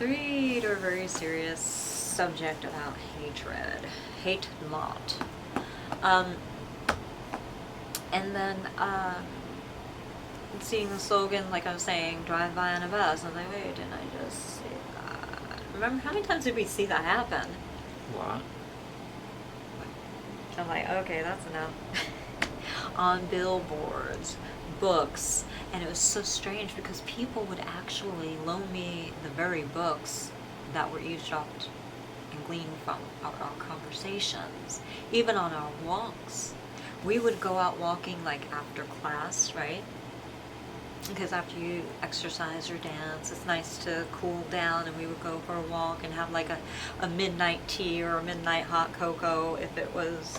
to a very serious subject about hatred. Hate not. And then, seeing the slogan, like I was saying, drive by on a bus. I was like, wait, didn't I just say that? Remember, how many times did we see that happen? A lot. I'm like, okay, that's enough. On billboards, books, and it was so strange because people would actually loan me the very books that were eavesdropped and gleaned from our conversations, even on our walks. We would go out walking like after class, right? Because after you exercise or dance, it's nice to cool down, and we would go for a walk and have like a midnight tea or a midnight hot cocoa if it was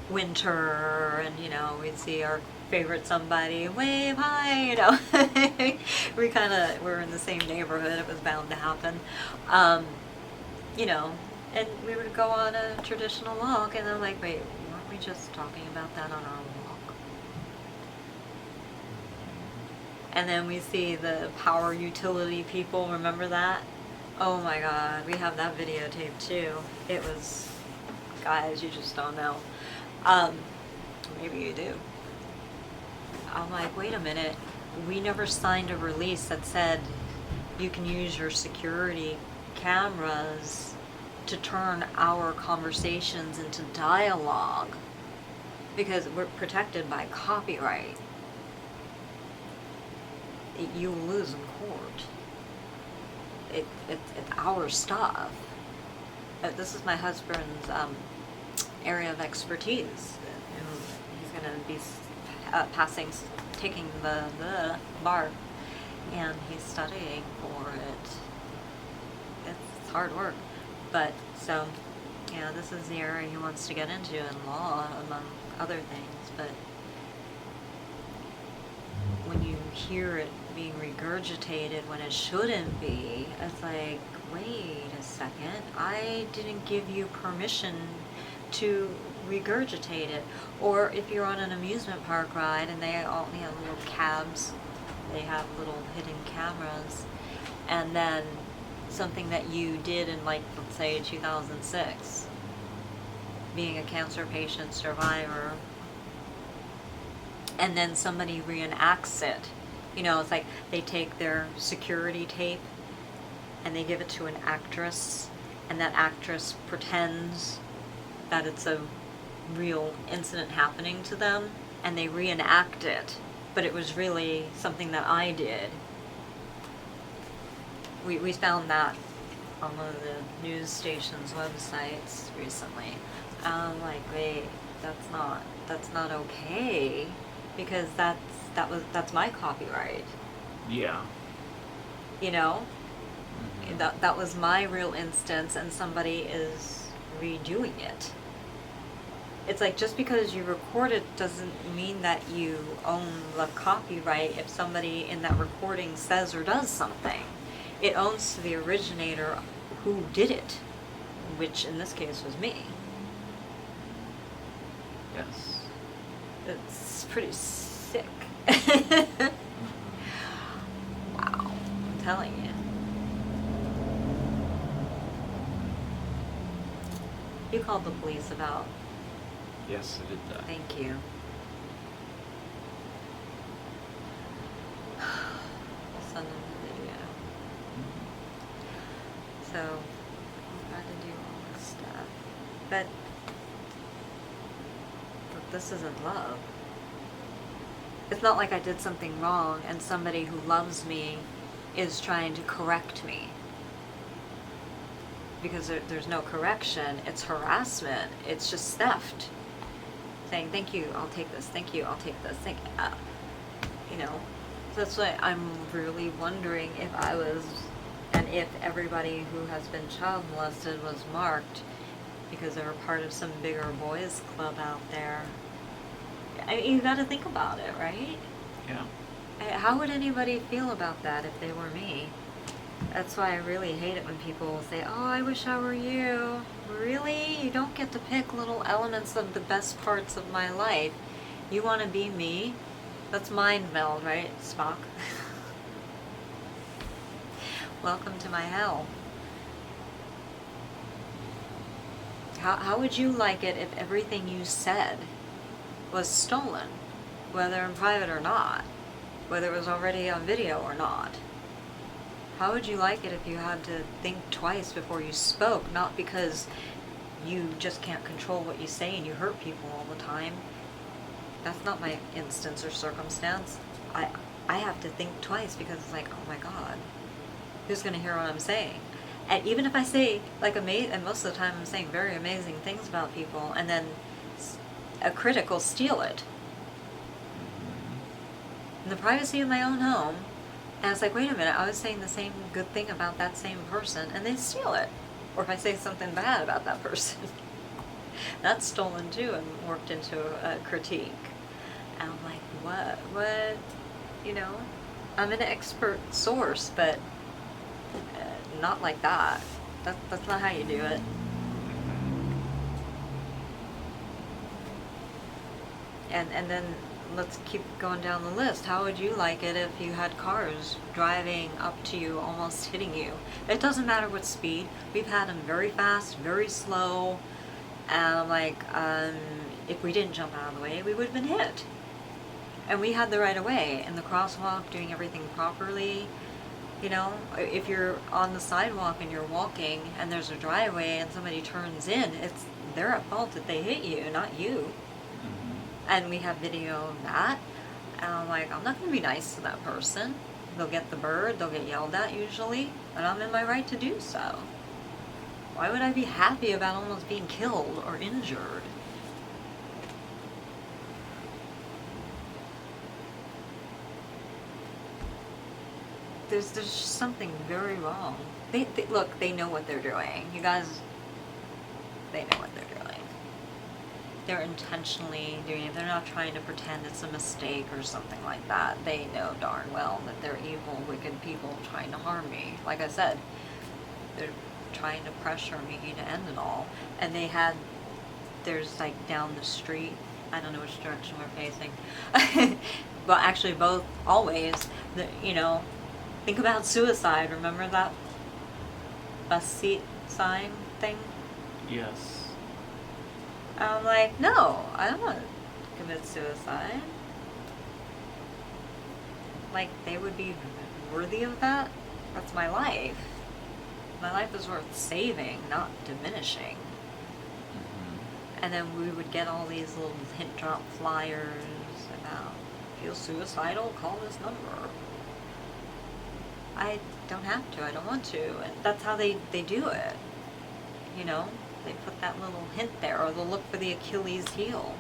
winter, and we'd see our favorite somebody, wave hi, we kind of were in the same neighborhood, it was bound to happen. And we would go on a traditional walk, and I'm like, wait, weren't we just talking about that on our walk? And then we see the power utility people, remember that? Oh my god, we have that videotape too. It was, guys, you just don't know. Maybe you do. I'm like, wait a minute, we never signed a release that said you can use your security cameras to turn our conversations into dialogue, because we're protected by copyright. You lose in court. It's our stuff. This is my husband's area of expertise. He's going to be taking the bar, and he's studying for it. It's hard work. But, so, this is the area he wants to get into in law, among other things, but when you hear it being regurgitated when it shouldn't be, it's like, wait a second, I didn't give you permission to regurgitate it. Or if you're on an amusement park ride and they all have little cabs, they have little hidden cameras, and then something that you did in, like, let's say 2006, being a cancer patient survivor, and then somebody reenacts it. It's like they take their security tape and they give it to an actress, and that actress pretends that it's a real incident happening to them, and they reenact it, but it was really something that I did. We found that on one of the news station's websites recently. I'm like, wait, that's not okay, because that's my copyright. Yeah. Mm-hmm. That was my real instance, and somebody is redoing it. It's like, just because you record it doesn't mean that you own the copyright if somebody in that recording says or does something. It owns to the originator who did it, which in this case was me. Yes. It's pretty sick. Wow, I'm telling you. You called the police about... Yes, I did that. Thank you. I'll send them the video. So, I'm trying to do all this stuff. But this isn't love. It's not like I did something wrong and somebody who loves me is trying to correct me. Because there's no correction. It's harassment. It's just theft. Saying, thank you, I'll take this. Thank you, I'll take this. So that's why I'm really wondering if I was, and if everybody who has been child molested was marked because they were part of some bigger boys club out there. You gotta think about it, right? Yeah. How would anybody feel about that if they were me? That's why I really hate it when people say, oh, I wish I were you. Really? You don't get to pick little elements of the best parts of my life. You want to be me? That's mind meld, right, Spock? Welcome to my hell. How would you like it if everything you said was stolen, whether in private or not, whether it was already on video or not? How would you like it if you had to think twice before you spoke, not because you just can't control what you say and you hurt people all the time? That's not my instance or circumstance. I have to think twice because it's like, oh my God, who's going to hear what I'm saying? And even if I say, like, and most of the time I'm saying very amazing things about people, and then a critic will steal it. In the privacy of my own home, and it's like, wait a minute, I was saying the same good thing about that same person, and they steal it. Or if I say something bad about that person, that's stolen too and worked into a critique. And I'm like, what, you know? I'm an expert source, but not like that. That's not how you do it. And then let's keep going down the list. How would you like it if you had cars driving up to you, almost hitting you? It doesn't matter what speed. We've had them very fast, very slow, and I'm like, if we didn't jump out of the way, we would have been hit. And we had the right of way in the crosswalk, doing everything properly. You know, if you're on the sidewalk and you're walking and there's a driveway and somebody turns in, it's they're at fault that they hit you, not you. And we have video of that. And I'm like, I'm not going to be nice to that person. They'll get the bird, they'll get yelled at usually, and I'm in my right to do so. Why would I be happy about almost being killed or injured? There's just something very wrong. Look, they know what they're doing. You guys, they know what they're doing. They're intentionally doing it. They're not trying to pretend it's a mistake or something like that. They know darn well that they're evil, wicked people trying to harm me. Like I said, they're trying to pressure me to end it all. And there's like down the street, I don't know which direction we're facing. Well, actually both, always, you know, think about suicide. Remember that bus seat sign thing? Yes. I'm like, no, I don't want to commit suicide. Like, they would be worthy of that? That's my life. My life is worth saving, not diminishing. And then we would get all these little hint drop flyers about, feel suicidal, call this number. I don't have to, I don't want to. And that's how they do it. You know, they put that little hint there, or they'll look for the Achilles heel.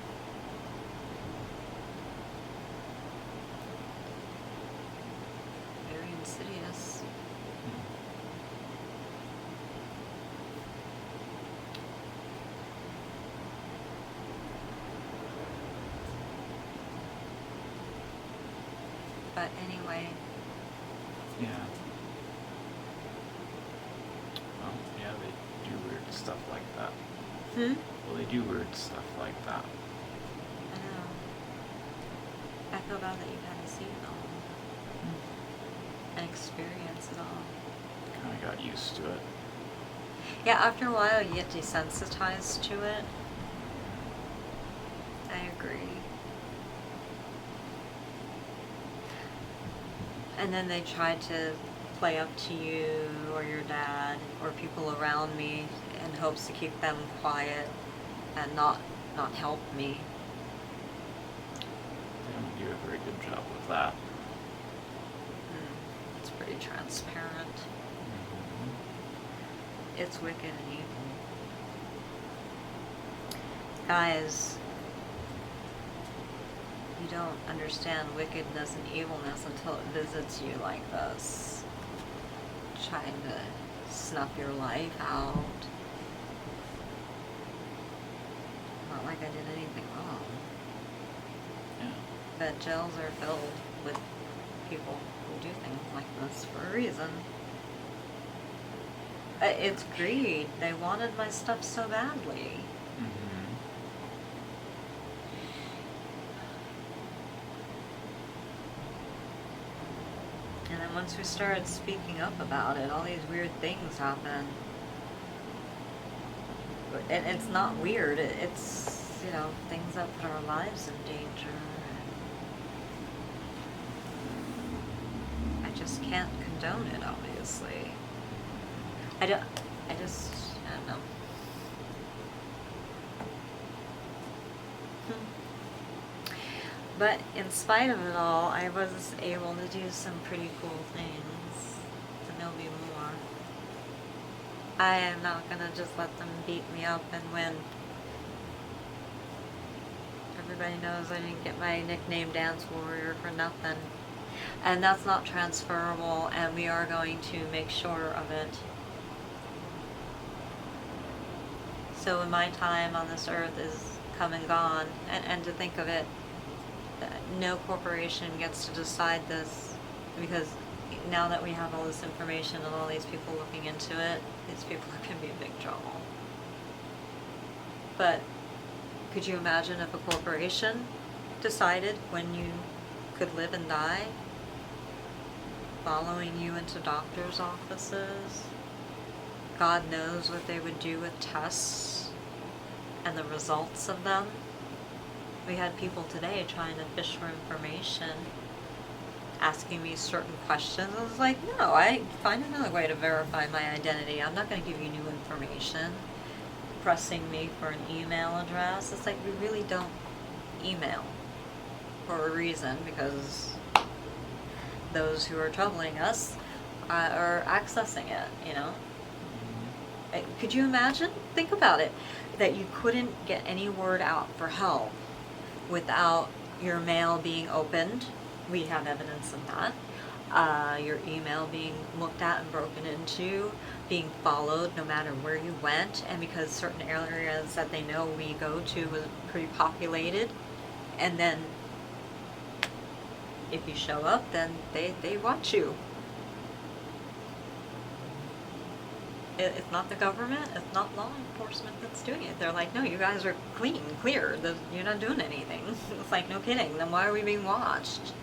Very insidious. But anyway. Yeah. Well, yeah, they do weird stuff like that. Well, they do weird stuff like that. I know. I feel bad that you've had to see it all. And experience it all. Kind of got used to it. Yeah, after a while you get desensitized to it. I agree. And then they try to play up to you or your dad or people around me in hopes to keep them quiet and not help me. They don't do a very good job with that. It's pretty transparent. It's wicked and evil. Guys, you don't understand wickedness and evilness until it visits you like this, trying to snuff your life out. Not like I did anything wrong. Yeah. But jails are filled with people who do things like this for a reason. It's greed. They wanted my stuff so badly. And then once we started speaking up about it, all these weird things happen. And it's not weird. It's, you know, things that put our lives in danger. I just can't condone it, obviously. I don't know. But in spite of it all, I was able to do some pretty cool things. And there'll be more. I am not gonna just let them beat me up and win. Everybody knows I didn't get my nickname Dance Warrior for nothing. And that's not transferable, and we are going to make sure of it. So when my time on this earth is come and gone, and to think of it, no corporation gets to decide this, because now that we have all this information and all these people looking into it, these people are going to be in big trouble. But could you imagine if a corporation decided when you could live and die, following you into doctor's offices? God knows what they would do with tests and the results of them. We had people today trying to fish for information, asking me certain questions. I was like, no, I find another way to verify my identity. I'm not going to give you new information. Pressing me for an email address. It's like, we really don't email for a reason, because those who are troubling us are accessing it, you know? Could you imagine? Think about it. That you couldn't get any word out for help without your mail being opened. We have evidence of that. Your email being looked at and broken into, being followed no matter where you went, and because certain areas that they know we go to was pretty populated, and then if you show up, then they watch you. It's not the government, it's not law enforcement that's doing it. They're like, no, you guys are clean, clear, you're not doing anything. It's like, no kidding, then why are we being watched?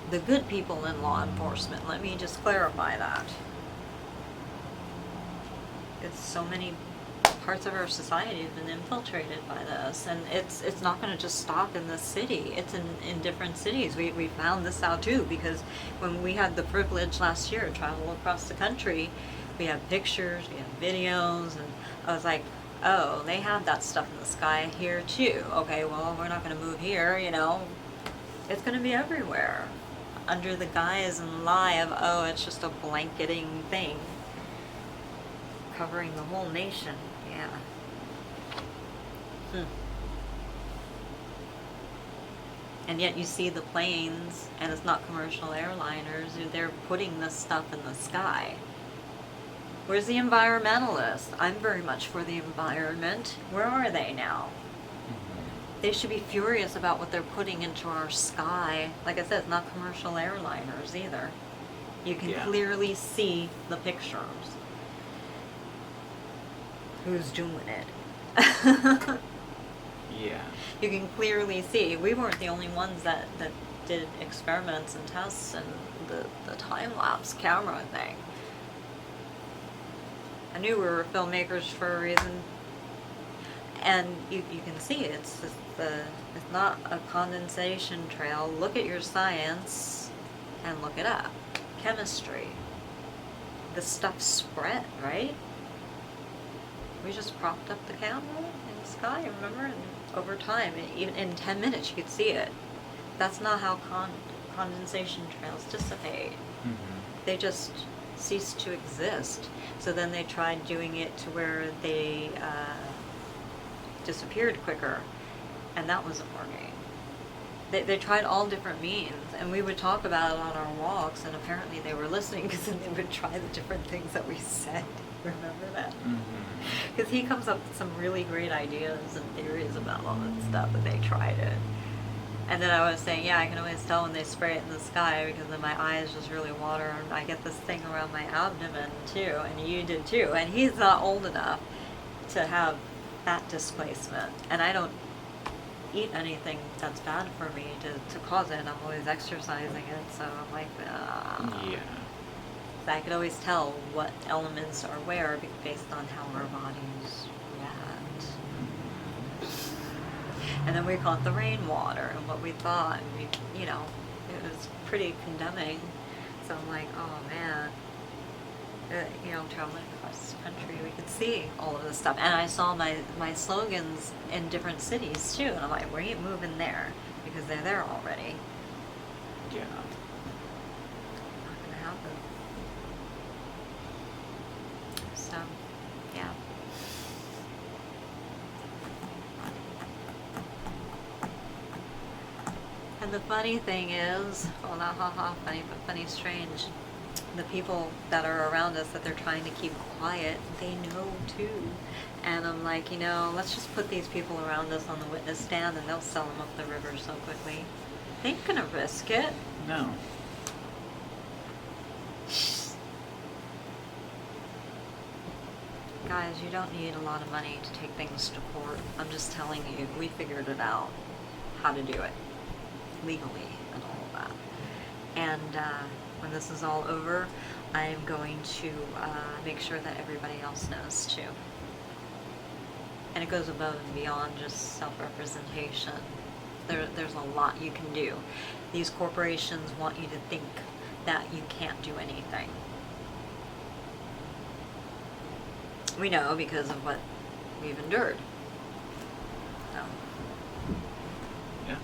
The good people in law enforcement, let me just clarify that. It's so many parts of our society have been infiltrated by this, and it's not going to just stop in this city. It's in different cities. We found this out too, because when we had the privilege last year to travel across the country, we have pictures, we have videos, and I was like, oh, they have that stuff in the sky here too. Okay, well, we're not going to move here, you know. It's going to be everywhere, under the guise and lie of, oh, it's just a blanketing thing covering the whole nation. Yeah. And yet you see the planes, and it's not commercial airliners, they're putting this stuff in the sky. Where's the environmentalists? I'm very much for the environment. Where are they now? They should be furious about what they're putting into our sky. Like I said, it's not commercial airliners either. You can clearly see the pictures. Who's doing it? Yeah. You can clearly see. We weren't the only ones that did experiments and tests and the time-lapse camera thing. I knew we were filmmakers for a reason. And you can see it's not a condensation trail. Look at your science and look it up. Chemistry. The stuff spread, right? We just propped up the camera in the sky, remember? And over time, even in 10 minutes, you could see it. That's not how condensation trails dissipate. Mm-hmm. They just cease to exist. So then they tried doing it to where they disappeared quicker, and that wasn't working. They tried all different means, and we would talk about it on our walks, and apparently they were listening, because then they would try the different things that we said. Remember that? Because he comes up with some really great ideas and theories about all that stuff, and they tried it. And then I was saying, yeah, I can always tell when they spray it in the sky, because then my eyes just really water, and I get this thing around my abdomen too, and you did too. And he's not old enough to have that displacement, and I don't eat anything that's bad for me to cause it. I'm always exercising it, so I'm like, Yeah. I could always tell what elements are where based on how our bodies react. And then we caught the rainwater and what we thought, and we, you know, it was pretty condemning. So I'm like, oh man, you know, traveling across the country, we could see all of this stuff. And I saw my slogans in different cities too, and I'm like, we ain't moving there because they're there already. Yeah. Not gonna happen. So, yeah. And the funny thing is, well, not funny, but funny, strange. The people that are around us that they're trying to keep quiet, they know too. And I'm like, you know, let's just put these people around us on the witness stand and they'll sell them up the river so quickly. They ain't gonna risk it. No. Guys, you don't need a lot of money to take things to court. I'm just telling you, we figured it out how to do it legally and all of that. And when this is all over, I'm going to make sure that everybody else knows too. And it goes above and beyond just self-representation. There's a lot you can do. These corporations want you to think that you can't do anything. We know because of what we've endured. So, Yeah.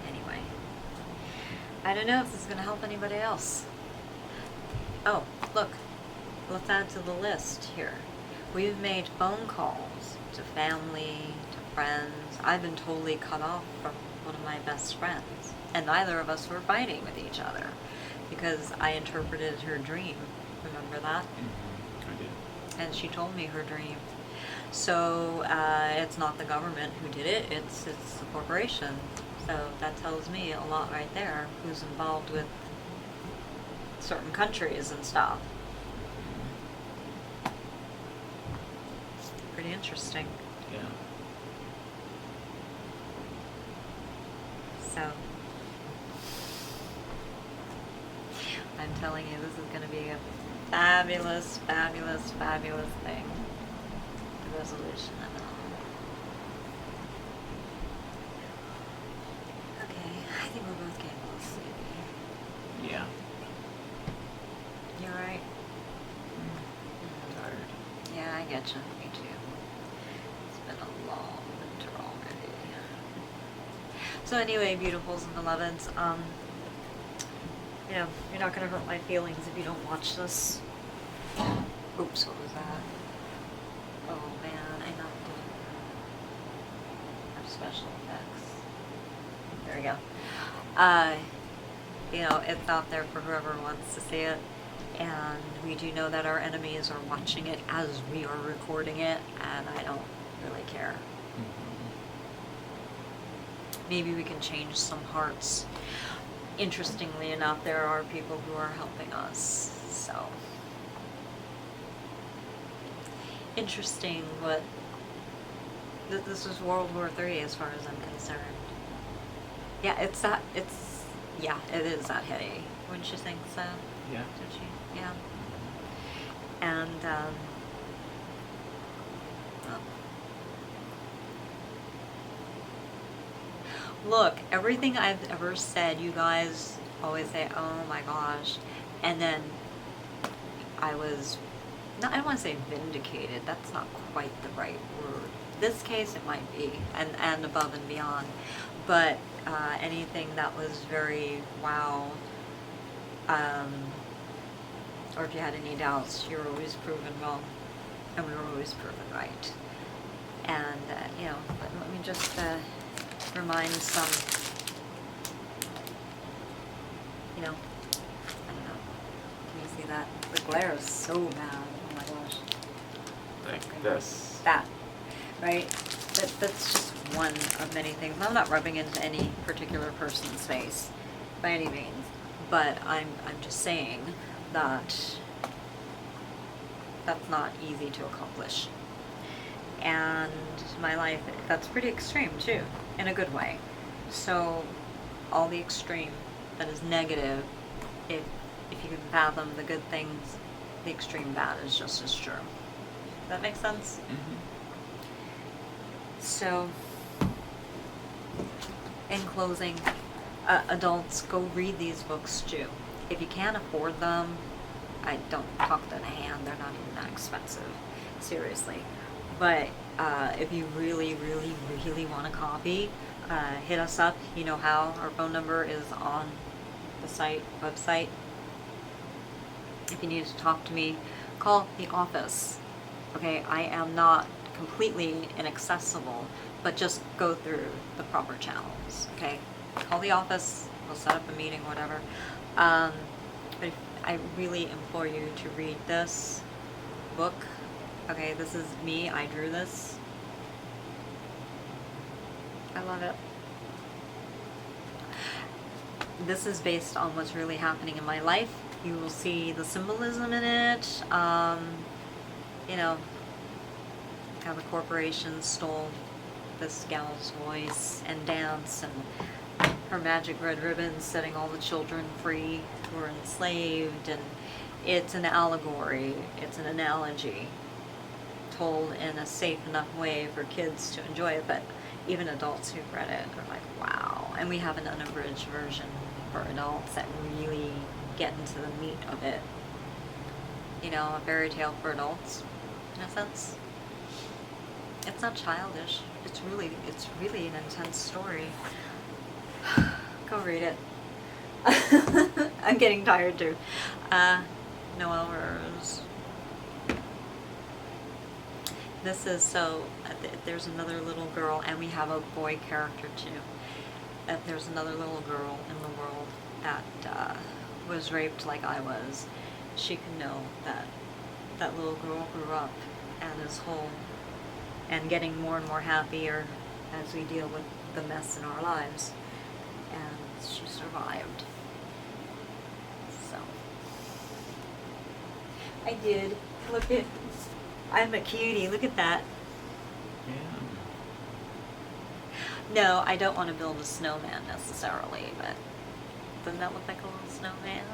anyway. I don't know if this is going to help anybody else. Oh, look. Let's add to the list here. We've made phone calls to family, to friends. I've been totally cut off from one of my best friends. And neither of us were fighting with each other because I interpreted her dream. Remember that? I did. And she told me her dream. So it's not the government who did it, it's the corporation. So that tells me a lot right there, who's involved with certain countries and stuff. Pretty interesting. Yeah. So I'm telling you, this is going to be a fabulous, fabulous, fabulous thing. The resolution of it all. Okay, I think we're both getting a little sleepy. Yeah. You alright? Tired. Yeah, I get you. Me too. It's been a long winter already. So anyway, beautifuls and beloveds, you know, you're not going to hurt my feelings if you don't watch this. Oops, what was that? Oh man, I knocked it. Our special effects. There we go. You know, it's out there for whoever wants to see it. And we do know that our enemies are watching it as we are recording it, and I don't really care. Maybe we can change some hearts. Interestingly enough, there are people who are helping us, so. Interesting what, this is World War III as far as I'm concerned. Yeah, it is that heady. Wouldn't you think so? Yeah. Did you? Yeah. And, look, everything I've ever said, you guys always say, oh my gosh. And then I was, I don't want to say vindicated, that's not quite the right word. This case it might be, and above and beyond. But anything that was very wow, or if you had any doubts, you were always proven wrong, and we were always proven right. And, you know, let me just remind some, you know, I don't know, can you see that? The glare is so bad, oh my gosh. Like this. That, right? That's just one of many things. I'm not rubbing into any particular person's face by any means, but I'm just saying that that's not easy to accomplish. and my life, that's pretty extreme too, in a good way. So all the extreme that is negative, if you can fathom the good things, the extreme bad is just as true. Does that make sense? Mm-hmm. So, in closing, adults, go read these books too. If you can't afford them, I don't talk them in hand. They're not even that expensive, seriously. But if you really, really, really want a copy, hit us up. You know how. Our phone number is on the website. If you need to talk to me, call the office. Okay, I am not completely inaccessible, but just go through the proper channels. Okay, call the office. We'll set up a meeting, whatever. But I really implore you to read this book. Okay, this is me. I drew this. I love it. This is based on what's really happening in my life. You will see the symbolism in it. You know, how the corporations stole this gal's voice and dance, and her magic red ribbons setting all the children free who were enslaved. And it's an allegory, it's an analogy told in a safe enough way for kids to enjoy it, but even adults who've read it are like, wow. And we have an unabridged version for adults that really get into the meat of it. You know, a fairy tale for adults, in a sense. It's not childish. It's really an intense story. Go read it. I'm getting tired too. Noelle Rose. This is there's another little girl, and we have a boy character too. There's another little girl in the world that was raped like I was. She can know that that little girl grew up and is whole and getting more and more happier as we deal with the mess in our lives. And she survived. So I did. Look at, I'm a cutie. Look at that. Yeah. No, I don't want to build a snowman necessarily, but doesn't that look like a little snowman?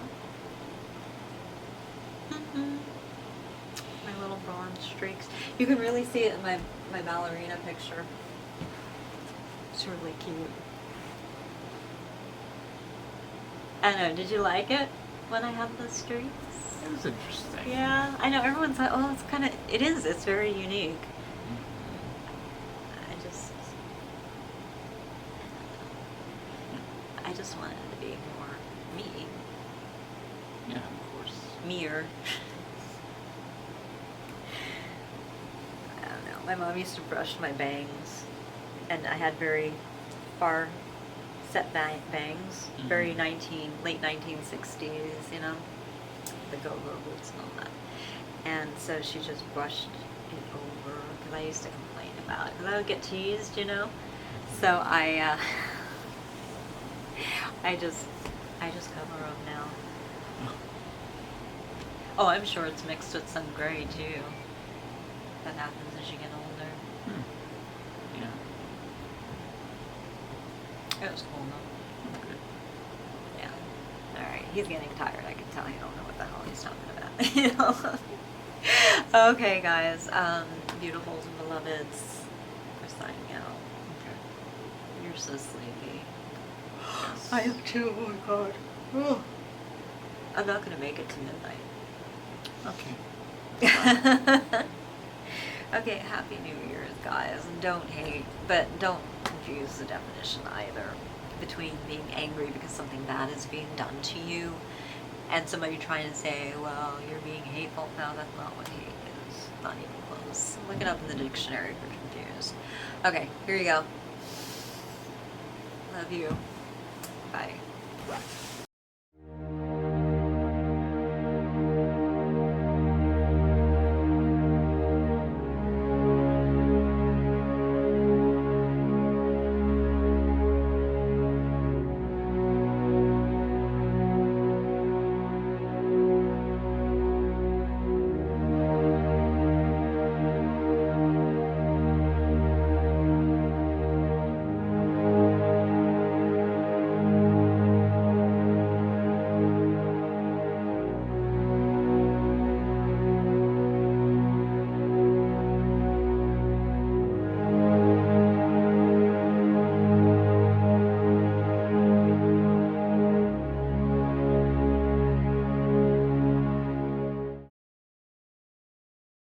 My little bronze streaks. You can really see it in my ballerina picture. It's really cute. I know, did you like it when I had the streaks? It was interesting. Yeah, I know, everyone's like, oh, it's very unique. Mm-hmm. I just wanted it to be more me. Yeah, of course. Me-er. I don't know. My mom used to brush my bangs, and I had very far set bangs, very late 1960s, you know, the go-go boots and all that. And so she just brushed it over, because I used to complain about it, because I would get teased, you know. So I just cover them now. Oh, I'm sure it's mixed with some gray too. That happens as you get older. Yeah. It was cool though. Okay. Yeah. Alright, he's getting tired. I can tell he don't know what the hell he's talking about. You know? Okay, guys. Beautifuls and beloveds, we're signing out. Okay. You're so sleepy. Yes. I am too. Oh my god. Oh. I'm not gonna make it to midnight. Okay. Okay, Happy New Year's, guys. And don't hate, but don't confuse the definition either between being angry because something bad is being done to you and somebody trying to say, well, you're being hateful. No, that's not what hate is. Not even close. Look it up in the dictionary if you're confused. Okay, here you go. Love you. Bye.